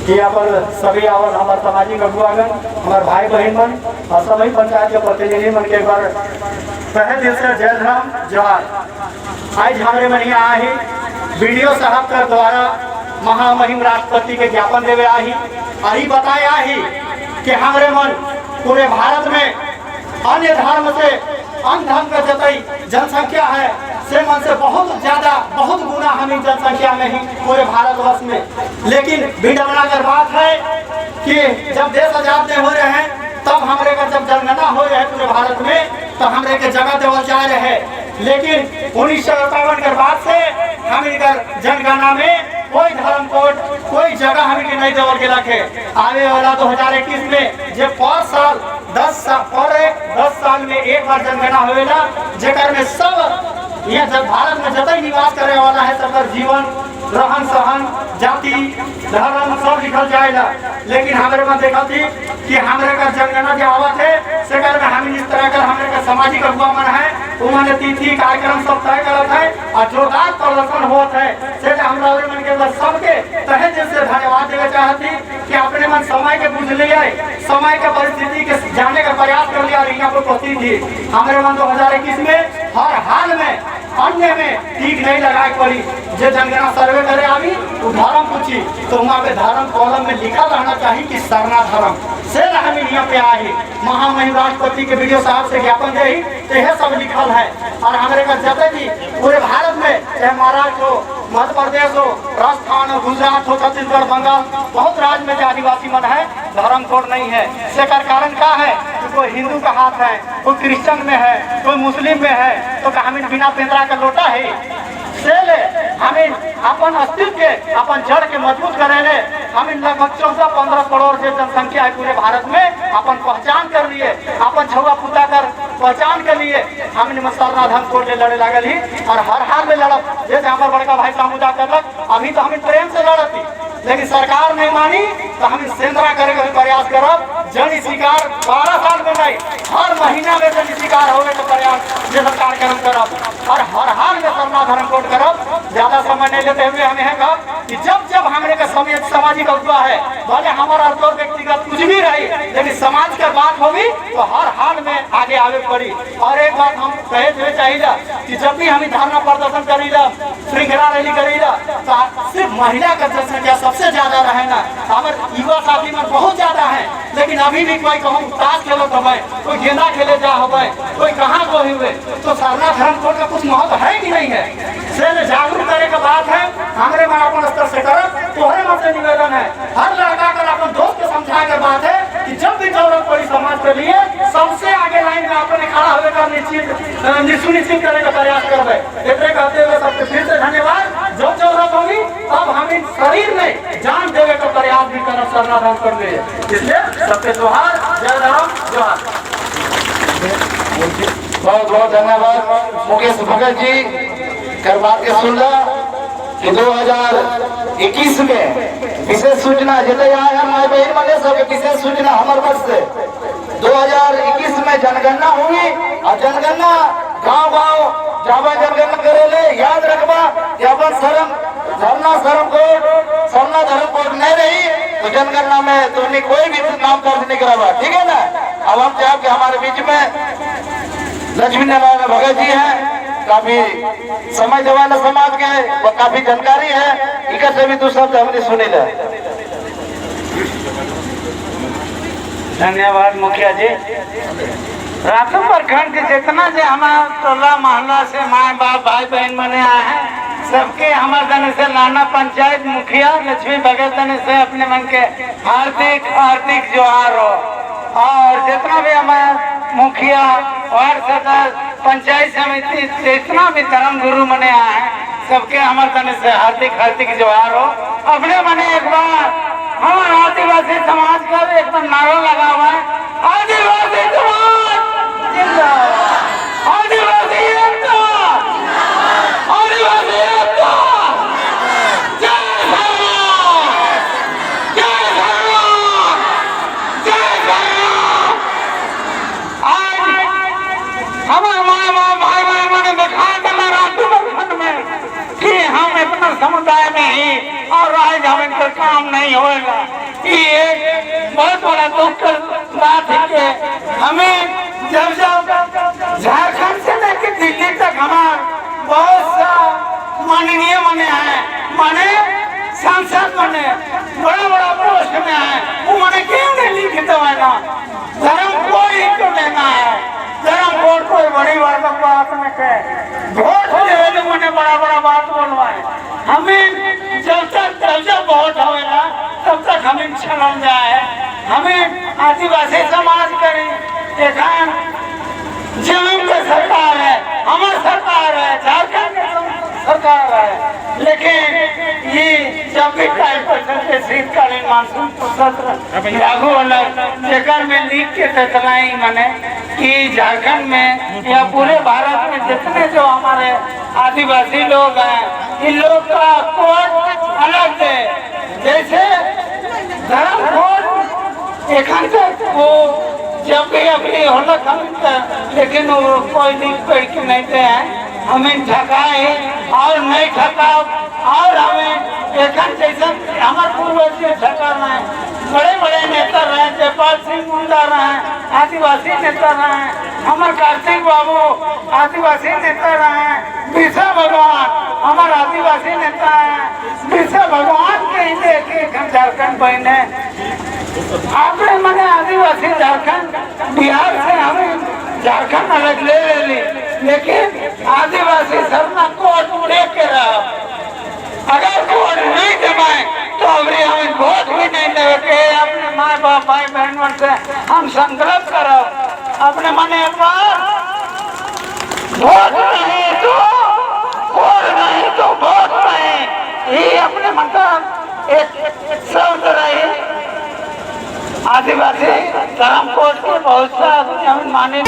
कि अपन सभी आवल हमारे सामाजिक अगुआगन हमारे भाई बहन मन और सभी पंचायत के प्रतिनिधि मन के एक बार तहे दिल से जय राम जोहार। आज हमारे मन यहाँ आही वीडियो साहब के द्वारा महामहिम राष्ट्रपति के ज्ञापन देवे आही आही बताए आही कि हमारे मन पूरे भारत में अन्य धर्म से अन्य धर्म का जतई जनसंख्या है से मन से बहुत ज्यादा बहुत गुना हमें जनसंख्या में ही पूरे भारतवर्ष में। लेकिन विडंबना कर बात है कि जब देश आजाद हो रहे हैं तब हमारे का जब जनगणना हो रहे हैं पूरे भारत में तो हमारे के जगह देवल जा रहे हैं। लेकिन 1951 के बाद से हमारे जनगणना में कोई धर्म कोड कोई जगह हमें नहीं देवल के रखे। आने वाला 2021 में जब 10 साल में एक बार जनगणना होगा जेकर में सब यह जब भारत में जतई निवास करे वाला है सबका जीवन रहन सहन जाति धर्म सब लिखल जाएगा। लेकिन हमारे में देखा थी कि हमारे का जनगणना जो आवत है सेकर में हम इस तरह का हमारे का सामाजिक अगुआ मन है उन्होंने तिथि कार्यक्रम सब तय करत है और जोरदार प्रदर्शन होता है से हमारे मन के सबके तहे दिल से धन्यवाद देना चाहती कि अपने मन समय के बुझ लिया समय के परिस्थिति के जाने का प्रयास कर लिया और यहाँ पर उपस्थित थी। हमारे मन 2021 में हर हाल में अन्य में टीक नहीं लगाए पड़ी जो जनगणना सर्वे करे आवी वो धर्म पूछी तो वहाँ पे धर्म कॉलम में लिखा रहना चाहिए कि सरना धर्म से हम यहाँ पे आए महामहिम राष्ट्रपति के वीडियो साहब से ज्ञापन दे तो यह सब लिखल है। और हमारे का जते भी पूरे भारत में चाहे महाराष्ट्र हो मध्य प्रदेश हो राजस्थान हो गुजरात हो छत्तीसगढ़ बंगाल बहुत राज्य में जो आदिवासी मन है धर्म कोड नहीं है। इसका कारण क्या है कि कोई हिंदू का हाथ है कोई क्रिश्चियन में है कोई मुस्लिम में है तो हमें बिना पेंद्रा का लोटा है से ले हमें अपन अस्तित्व के अपन जड़ के मजबूत करेले हमें लगभग 14-15 करोड़ से जनसंख्या है पूरे भारत में अपन पहचान कर लिए अपन छुआ पुता कर पहचान के लिए हमने सरना धर्म कोड ले लड़े लागल ही और हर हाल में लड़ब जैसे हमारे बड़का भाई सामुदा करलक अभी तो हमें प्रेम से लड़ती लेकिन सरकार नहीं मानी तो हम सेंद्रा करे का प्रयास करब जन शिकार 12 साल में नहीं हर महीना में जन शिकार होने का प्रयास जैसा कार्यक्रम करब और हर हाल में सरना धर्म कोड करब। ज्यादा समय नहीं लेते हुए हमें है कब कि जब हमारे का सामाजिक अगुआ है भले हमारा तो व्यक्तिगत कुछ भी रही लेकिन समाज के बात होगी तो हर हाल में आगे आगे पड़ी। और एक बात हम कहे हुए चाहिए कि जब भी हम धरना प्रदर्शन करीला श्रृंखला रैली करीला तो सिर्फ महिला का जनसंख्या सबसे ज्यादा रहेगा। हमारे युवा साथी में बहुत ज्यादा है लेकिन अभी भी कोई कहूँ ताश खेलत हो कोई गेंदा खेले जा हो कोई कहाँ को हुए तो सरना धर्म कोड का कुछ महत्व है कि नहीं है से जागरूक करे का बात है। हमारे मन अपन स्तर से करब तोहरे मन से निवेदन है हर लड़का कर अपन दोस्त को समझाए के बात है कि जब भी जरूरत पड़ी समाज के लिए सबसे आगे लाइन में अपने खड़ा होने का सुनिश्चित करने का प्रयास करबे। इतने कहते हुए सबके फिर से धन्यवाद। जो जरूरत होगी अब हम इन शरीर में जान देने का प्रयास भी करना सरना धर्म कर दे इसलिए सबके जोहार जय राम जोहार। बहुत बहुत धन्यवाद मुकेश भगत जी कर बात के सुनला कि 2021 में विशेष सूचना जितने आए हैं माई बहन मने सब विशेष सूचना हमारे पास से 2021 में जनगणना होगी और जनगणना गांव-गांव जावा जनगणना करेले याद रखबा कि अपन सरना धर्म कोड नहीं रही तो जनगणना में तो कोई भी नाम दर्ज नहीं करावा। ठीक है ना। अब हम चाहे कि हमारे बीच में लक्ष्मी नारायण भगत जी हैं काफी समय जवान समाज के काफी जानकारी है इकर से भी दो शब्द हमने सुने ला। धन्यवाद मुखिया जी। रातों प्रखंड के जितना जो हमारा टोला मोहल्ला से माए बाप भाई बहन मने आए हैं सबके हमारे दने से लाना पंचायत मुखिया लक्ष्मी भगत दने से अपने मन के हार्दिक जोहार हो। और जितना भी हमारे मुखिया वार्ड सदस्य पंचायत समिति जितना भी धर्म गुरु मने आए हैं सबके हमारे तने से हार्दिक जोहार हो। अपने मने एक बार हमारे आदिवासी समाज का एक बार नारा लगा हुआ है आदिवासी समाज जिंदाबाद आदिवासी एकता आदिवासी एकता जय श्रीराम जय श्रीराम जय श्रीराम। आज हमारे माँ बाप भाई बहन ने दिखा दिया राष्ट्रपति में कि हम अपना समुदाय में ही और आज हम इनका काम नहीं होगा। ये एक बहुत बड़ा दुख का बात है कि हमें जब झारखंड से लेकर दिल्ली तक हमारा बहुत सा माननीय बने हैं, माने सांसद बने, बड़ा बड़ा पोस्ट में है, वो मैंने क्यों नहीं लिखित है ना? धर्म कोड ही तो लेना है, धर्म कोड कोई बड़ी बात में कहे, वोट ले तो मैंने बड़ा बड़ा बात बोलवाए। हमें जब वोट होगा तब तक हमें छलम जाए, हमें आदिवासी समाज करी एखान जमीन का सरकार है, हमारी सरकार है, झारखंड की सरकार है, लेकिन ये जब भी टाइम पर चलते शीतकालीन मानसून सत्र लागू होना जेकर में लिख के ततलाई मने कि झारखंड में या पूरे भारत में जितने जो हमारे आदिवासी लोग हैं, इन लोग का कोड अलग है। जैसे धर्म कोड एखान तक वो जब भी अपनी होलक हम, लेकिन वो कोई लिख पढ़ के नहीं दे हैं, हमें ठकाए और नहीं ठका, और हमें एखन जैसा हमारे पूर्वज ठका रहे, बड़े बड़े नेता रहे, जयपाल सिंह मुंडा रहे, आदिवासी नेता रहे, हमारे कार्तिक बाबू आदिवासी नेता रहे, बिरसा भगवान हमारे आदिवासी नेता है, बिरसा भगवान के ही देखे झारखंड बहने आपने मैंने आदिवासी झारखंड बिहार से हमें झारखंड अलग ले ली, लेकिन आदिवासी सरना कोड उड़े के रहा। अगर कोड नहीं जमाए तो अभी हमें वोट भी नहीं देंगे। अपने माँ बाप भाई बहनों से हम संकल्प करो, अपने मने वोट नहीं तो कोड नहीं तो वोट नहीं, ये अपने मतलब एक शब्द रही। आदिवासी धर्म कोड के बहुत सा माने